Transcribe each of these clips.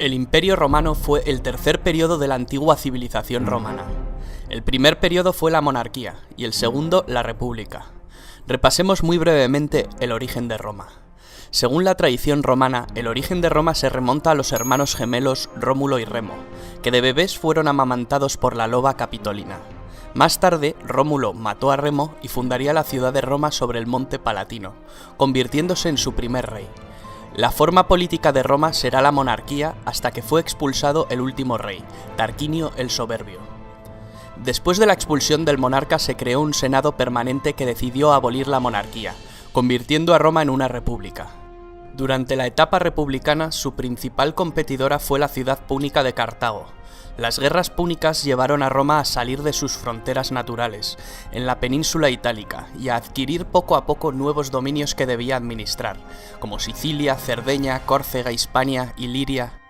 El Imperio Romano fue el tercer periodo de la antigua civilización romana. El primer periodo fue la monarquía y el segundo la república. Repasemos muy brevemente el origen de Roma. Según la tradición romana, el origen de Roma se remonta a los hermanos gemelos Rómulo y Remo, que de bebés fueron amamantados por la loba Capitolina. Más tarde, Rómulo mató a Remo y fundaría la ciudad de Roma sobre el monte Palatino, convirtiéndose en su primer rey. La forma política de Roma será la monarquía hasta que fue expulsado el último rey, Tarquinio el Soberbio. Después de la expulsión del monarca se creó un senado permanente que decidió abolir la monarquía, convirtiendo a Roma en una república. Durante la etapa republicana, su principal competidora fue la ciudad púnica de Cartago. Las guerras púnicas llevaron a Roma a salir de sus fronteras naturales, en la península itálica, y a adquirir poco a poco nuevos dominios que debía administrar, como Sicilia, Cerdeña, Córcega, Hispania y Liria.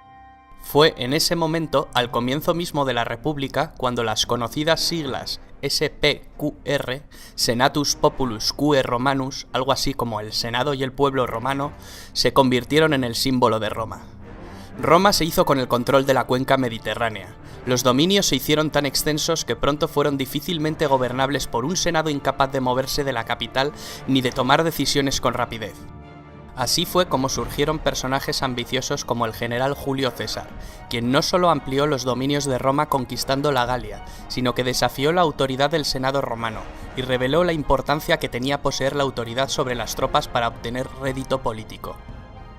Fue en ese momento, al comienzo mismo de la República, cuando las conocidas siglas SPQR, Senatus Populus Quae Romanus, algo así como el Senado y el pueblo romano, se convirtieron en el símbolo de Roma. Roma se hizo con el control de la cuenca mediterránea. Los dominios se hicieron tan extensos que pronto fueron difícilmente gobernables por un senado incapaz de moverse de la capital ni de tomar decisiones con rapidez. Así fue como surgieron personajes ambiciosos como el general Julio César, quien no solo amplió los dominios de Roma conquistando la Galia, sino que desafió la autoridad del Senado romano y reveló la importancia que tenía poseer la autoridad sobre las tropas para obtener rédito político.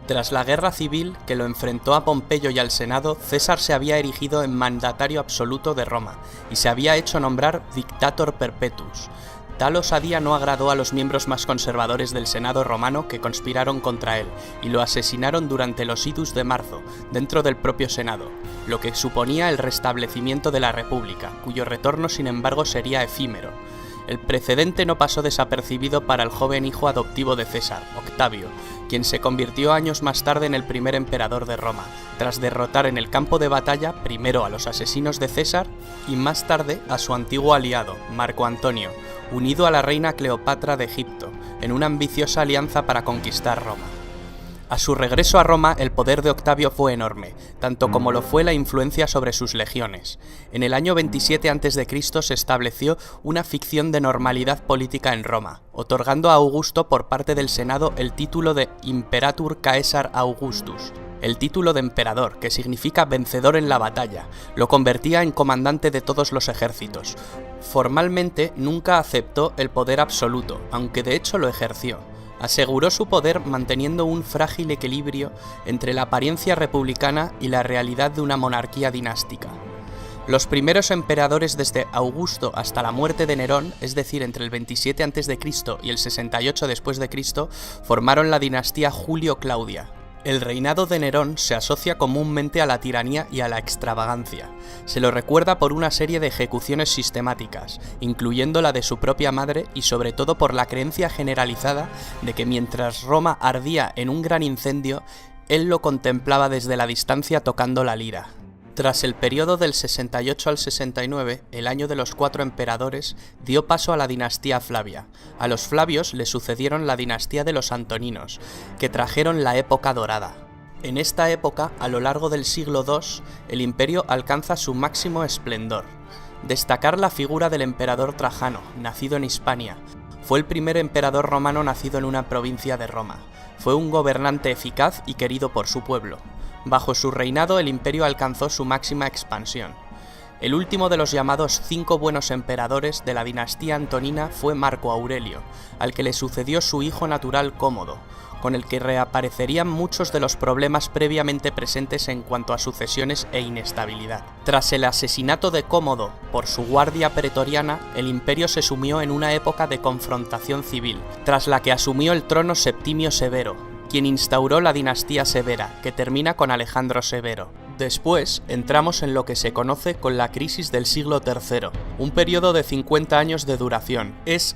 Tras la guerra civil que lo enfrentó a Pompeyo y al Senado, César se había erigido en mandatario absoluto de Roma y se había hecho nombrar Dictator Perpetuus. Tal osadía no agradó a los miembros más conservadores del Senado romano que conspiraron contra él y lo asesinaron durante los idus de marzo, dentro del propio Senado, lo que suponía el restablecimiento de la República, cuyo retorno sin embargo sería efímero. El precedente no pasó desapercibido para el joven hijo adoptivo de César, Octavio, quien se convirtió años más tarde en el primer emperador de Roma, tras derrotar en el campo de batalla primero a los asesinos de César y más tarde a su antiguo aliado, Marco Antonio, unido a la reina Cleopatra de Egipto, en una ambiciosa alianza para conquistar Roma. A su regreso a Roma, el poder de Octavio fue enorme, tanto como lo fue la influencia sobre sus legiones. En el año 27 a.C. se estableció una ficción de normalidad política en Roma, otorgando a Augusto por parte del Senado el título de Imperator Caesar Augustus. El título de emperador, que significa vencedor en la batalla, lo convertía en comandante de todos los ejércitos. Formalmente nunca aceptó el poder absoluto, aunque de hecho lo ejerció. Aseguró su poder manteniendo un frágil equilibrio entre la apariencia republicana y la realidad de una monarquía dinástica. Los primeros emperadores desde Augusto hasta la muerte de Nerón, es decir, entre el 27 a.C. y el 68 después de Cristo, formaron la dinastía Julio-Claudia. El reinado de Nerón se asocia comúnmente a la tiranía y a la extravagancia. Se lo recuerda por una serie de ejecuciones sistemáticas, incluyendo la de su propia madre y sobre todo por la creencia generalizada de que mientras Roma ardía en un gran incendio, él lo contemplaba desde la distancia tocando la lira. Tras el periodo del 68 al 69, el año de los 4 emperadores, dio paso a la dinastía Flavia. A los Flavios le sucedieron la dinastía de los Antoninos, que trajeron la época dorada. En esta época, a lo largo del siglo II, el imperio alcanza su máximo esplendor. Destacar la figura del emperador Trajano, nacido en Hispania. Fue el primer emperador romano nacido en una provincia de Roma. Fue un gobernante eficaz y querido por su pueblo. Bajo su reinado el imperio alcanzó su máxima expansión. El último de los llamados 5 buenos emperadores de la dinastía antonina fue Marco Aurelio, al que le sucedió su hijo natural Cómodo, con el que reaparecerían muchos de los problemas previamente presentes en cuanto a sucesiones e inestabilidad. Tras el asesinato de Cómodo por su guardia pretoriana, el imperio se sumió en una época de confrontación civil, tras la que asumió el trono Septimio Severo, quien instauró la dinastía Severa, que termina con Alejandro Severo. Después, entramos en lo que se conoce con la crisis del siglo III, un periodo de 50 años de duración. Es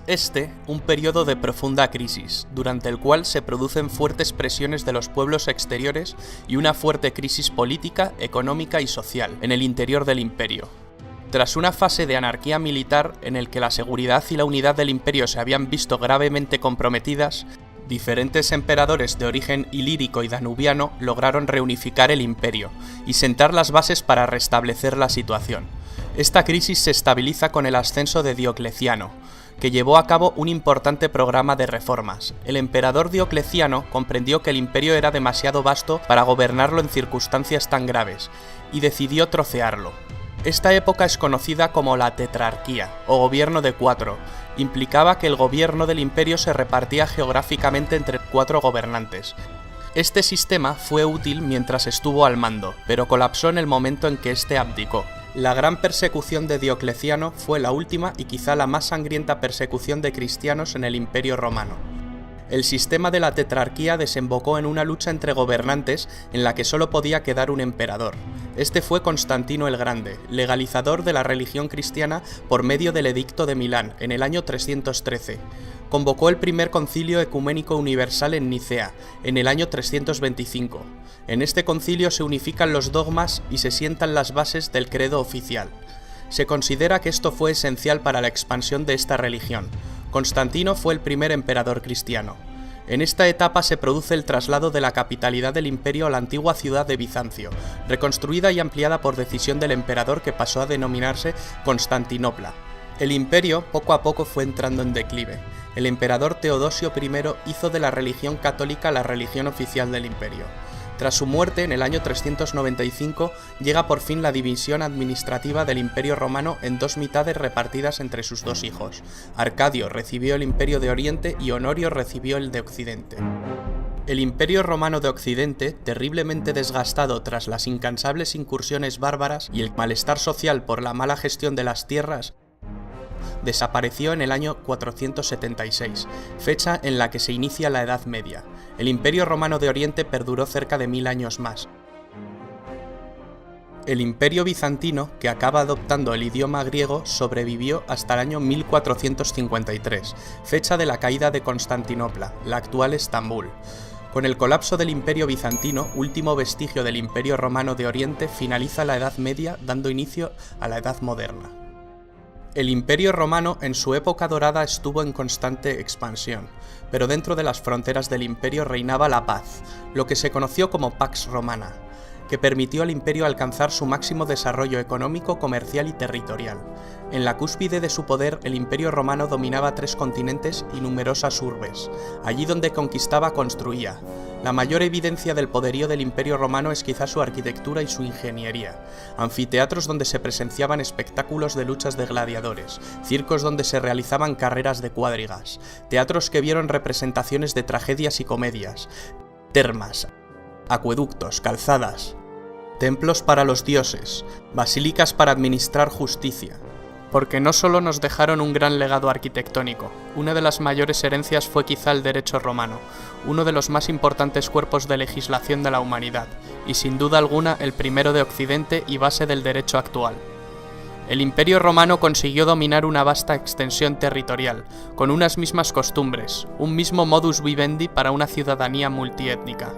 un periodo de profunda crisis, durante el cual se producen fuertes presiones de los pueblos exteriores y una fuerte crisis política, económica y social en el interior del imperio. Tras una fase de anarquía militar en el que la seguridad y la unidad del imperio se habían visto gravemente comprometidas, Diferentes emperadores de origen ilírico y danubiano lograron reunificar el imperio y sentar las bases para restablecer la situación. Esta crisis se estabiliza con el ascenso de Diocleciano, que llevó a cabo un importante programa de reformas. El emperador Diocleciano comprendió que el imperio era demasiado vasto para gobernarlo en circunstancias tan graves, y decidió trocearlo. Esta época es conocida como la tetrarquía, o gobierno de 4. Implicaba que el gobierno del imperio se repartía geográficamente entre 4 gobernantes. Este sistema fue útil mientras estuvo al mando, pero colapsó en el momento en que éste abdicó. La gran persecución de Diocleciano fue la última y quizá la más sangrienta persecución de cristianos en el Imperio Romano. El sistema de la tetrarquía desembocó en una lucha entre gobernantes en la que solo podía quedar un emperador. Este fue Constantino el Grande, legalizador de la religión cristiana por medio del Edicto de Milán en el año 313. Convocó el primer concilio ecuménico universal en Nicea, en el año 325. En este concilio se unifican los dogmas y se sientan las bases del credo oficial. Se considera que esto fue esencial para la expansión de esta religión. Constantino fue el primer emperador cristiano. En esta etapa se produce el traslado de la capitalidad del imperio a la antigua ciudad de Bizancio, reconstruida y ampliada por decisión del emperador que pasó a denominarse Constantinopla. El imperio poco a poco fue entrando en declive. El emperador Teodosio I hizo de la religión católica la religión oficial del imperio. Tras su muerte, en el año 395, llega por fin la división administrativa del Imperio Romano en 2 mitades repartidas entre sus 2 hijos. Arcadio recibió el Imperio de Oriente y Honorio recibió el de Occidente. El Imperio Romano de Occidente, terriblemente desgastado tras las incansables incursiones bárbaras y el malestar social por la mala gestión de las tierras, desapareció en el año 476, fecha en la que se inicia la Edad Media. El Imperio Romano de Oriente perduró cerca de 1000 años más. El Imperio Bizantino, que acaba adoptando el idioma griego, sobrevivió hasta el año 1453, fecha de la caída de Constantinopla, la actual Estambul. Con el colapso del Imperio Bizantino, último vestigio del Imperio Romano de Oriente, finaliza la Edad Media, dando inicio a la Edad Moderna. El Imperio Romano en su época dorada estuvo en constante expansión, pero dentro de las fronteras del imperio reinaba la paz, lo que se conoció como Pax Romana, que permitió al imperio alcanzar su máximo desarrollo económico, comercial y territorial. En la cúspide de su poder, el Imperio Romano dominaba 3 continentes y numerosas urbes. Allí donde conquistaba, construía. La mayor evidencia del poderío del Imperio Romano es quizá su arquitectura y su ingeniería. Anfiteatros donde se presenciaban espectáculos de luchas de gladiadores, circos donde se realizaban carreras de cuadrigas, teatros que vieron representaciones de tragedias y comedias, termas, acueductos, calzadas, templos para los dioses, basílicas para administrar justicia. Porque no solo nos dejaron un gran legado arquitectónico, una de las mayores herencias fue quizá el derecho romano, uno de los más importantes cuerpos de legislación de la humanidad, y sin duda alguna el primero de Occidente y base del derecho actual. El Imperio Romano consiguió dominar una vasta extensión territorial, con unas mismas costumbres, un mismo modus vivendi para una ciudadanía multiétnica.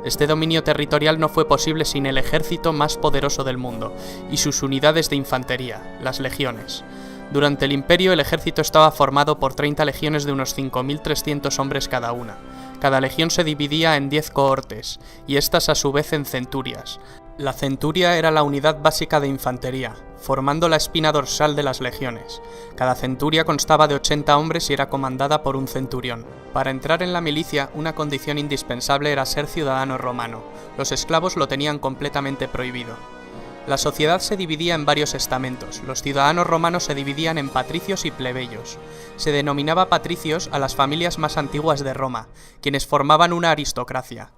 Este dominio territorial no fue posible sin el ejército más poderoso del mundo, y sus unidades de infantería, las legiones. Durante el Imperio el ejército estaba formado por 30 legiones de unos 5.300 hombres cada una. Cada legión se dividía en 10 cohortes, y estas a su vez en centurias. La centuria era la unidad básica de infantería, formando la espina dorsal de las legiones. Cada centuria constaba de 80 hombres y era comandada por un centurión. Para entrar en la milicia, una condición indispensable era ser ciudadano romano. Los esclavos lo tenían completamente prohibido. La sociedad se dividía en varios estamentos. Los ciudadanos romanos se dividían en patricios y plebeyos. Se denominaba patricios a las familias más antiguas de Roma, quienes formaban una aristocracia.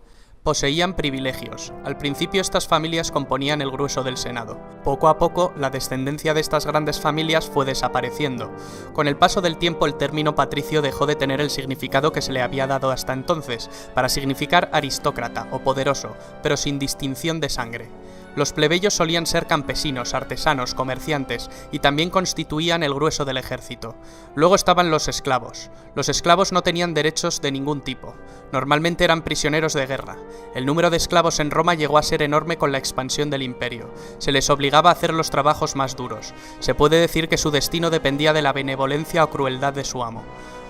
Poseían privilegios. Al principio estas familias componían el grueso del Senado. Poco a poco, la descendencia de estas grandes familias fue desapareciendo. Con el paso del tiempo, el término patricio dejó de tener el significado que se le había dado hasta entonces, para significar aristócrata o poderoso, pero sin distinción de sangre. Los plebeyos solían ser campesinos, artesanos, comerciantes, y también constituían el grueso del ejército. Luego estaban los esclavos. Los esclavos no tenían derechos de ningún tipo. Normalmente eran prisioneros de guerra. El número de esclavos en Roma llegó a ser enorme con la expansión del imperio. Se les obligaba a hacer los trabajos más duros. Se puede decir que su destino dependía de la benevolencia o crueldad de su amo.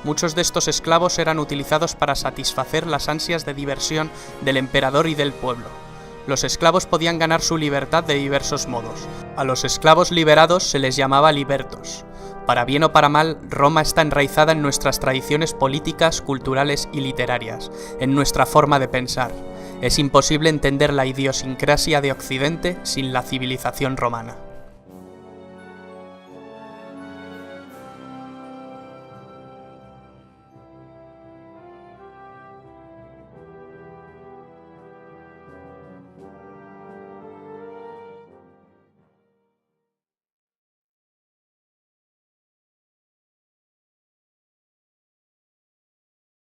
muchos de estos esclavos eran utilizados para satisfacer las ansias de diversión del emperador y del pueblo. Los esclavos podían ganar su libertad de diversos modos. A los esclavos liberados se les llamaba libertos. Para bien o para mal, Roma está enraizada en nuestras tradiciones políticas, culturales y literarias, en nuestra forma de pensar. Es imposible entender la idiosincrasia de Occidente sin la civilización romana.